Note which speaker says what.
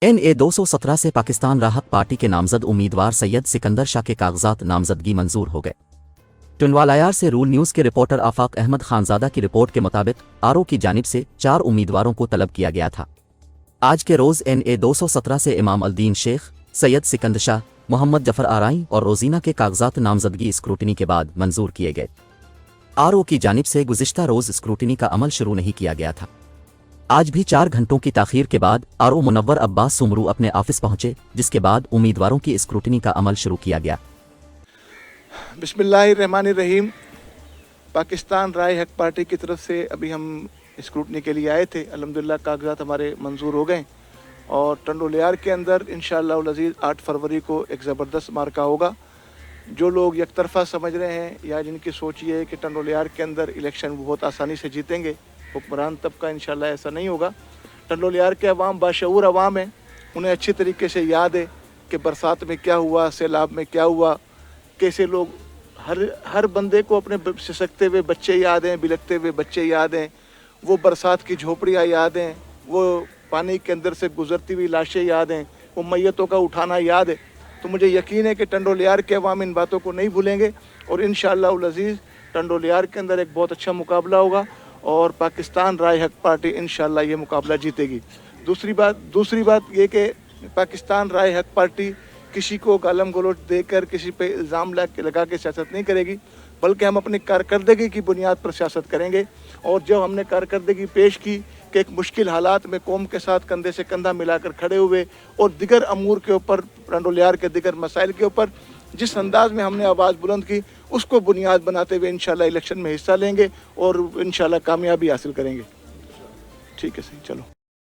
Speaker 1: NA 217 से पाकिस्तान राहत party के नामजद उम्मीदवार सैयद सिकंदर शाह के कागजात नामजदगी मंजूर हो गए। टुनवालायार से रूल न्यूज़ के रिपोर्टर आफाक अहमद खानजादा की रिपोर्ट के मुताबिक आरओ की जानिब से 4 उम्मीदवारों को तलब किया गया था। आज के रोज़ NA 217 से इमाम अल-दीन शेख, सैयद सिकंदर शाह, मोहम्मद जफर आराई और रोजीना के कागजात नामजदगी स्क्रूटनी के बाद मंजूर किए गए। आरओ की जानिब से गुज़िश्ता रोज़ स्क्रूटनी का अमल शुरू नहीं किया गया था। आज भी 4 घंटों की ताख़ीर के बाद आरओ मुनव्वर अब्बास सुमरू अपने ऑफिस पहुंचे, जिसके बाद उम्मीदवारों की स्क्रूटनी का अमल शुरू किया गया।
Speaker 2: बिस्मिल्लाहिर्रहमानिर्रहीम। पाकिस्तान राय हक पार्टी की तरफ से अभी हम स्क्रूटनी के लिए आए थे। अल्हम्दुलिल्लाह कागजात हमारे मंजूर हो गए और टंडोलियार के अंदर इंशाअल्लाह अज़ीज़ 8 फरवरी को एक ज़बरदस्त मार्का होगा। जो लोग यकतरफा समझ रहे हैं या जिनकी सोच ये है कि टंडोलियार के अंदर इलेक्शन बहुत आसानी से जीतेंगे, हुक्मरान तबका इंशाअल्लाह ऐसा नहीं होगा। टंडोलियार के अवाम बाशऊर अवाम हैं, उन्हें अच्छी तरीके से याद है कि बरसात में क्या हुआ, सैलाब में क्या हुआ, कैसे लोग हर बंदे को अपने सिसकते हुए बच्चे याद हैं, बिलखते हुए बच्चे याद हैं, वो बरसात की झोपड़ियाँ याद हैं, वो पानी के अंदर से गुजरती हुई लाशें याद हैं, वो मैयतों का उठाना याद है। तो मुझे यकीन है कि टंडोलियार के अवाम इन बातों को नहीं भूलेंगे और इंशाअल्लाह अज़ीज़ टंडोलियार के अंदर एक बहुत अच्छा मुकाबला होगा और पाकिस्तान राय हक पार्टी इंशाअल्लाह ये मुकाबला जीतेगी। दूसरी बात ये कि पाकिस्तान राय हक पार्टी किसी को गालम गलोच देकर किसी पे इल्ज़ाम लगा के सियासत नहीं करेगी, बल्कि हम अपनी कारकर्दगी की बुनियाद पर सियासत करेंगे। और जब हमने कारकर्दगी पेश की कि एक मुश्किल हालात में कौम के साथ कंधे से कंधा मिलाकर खड़े हुए और दिगर अमूर के ऊपर, टंडोलियार के दिगर मसाइल के ऊपर जिस अंदाज में हमने आवाज़ बुलंद की, उसको बुनियाद बनाते हुए इंशाअल्लाह इलेक्शन में हिस्सा लेंगे और इंशाअल्लाह कामयाबी हासिल करेंगे। ठीक है, सही, चलो।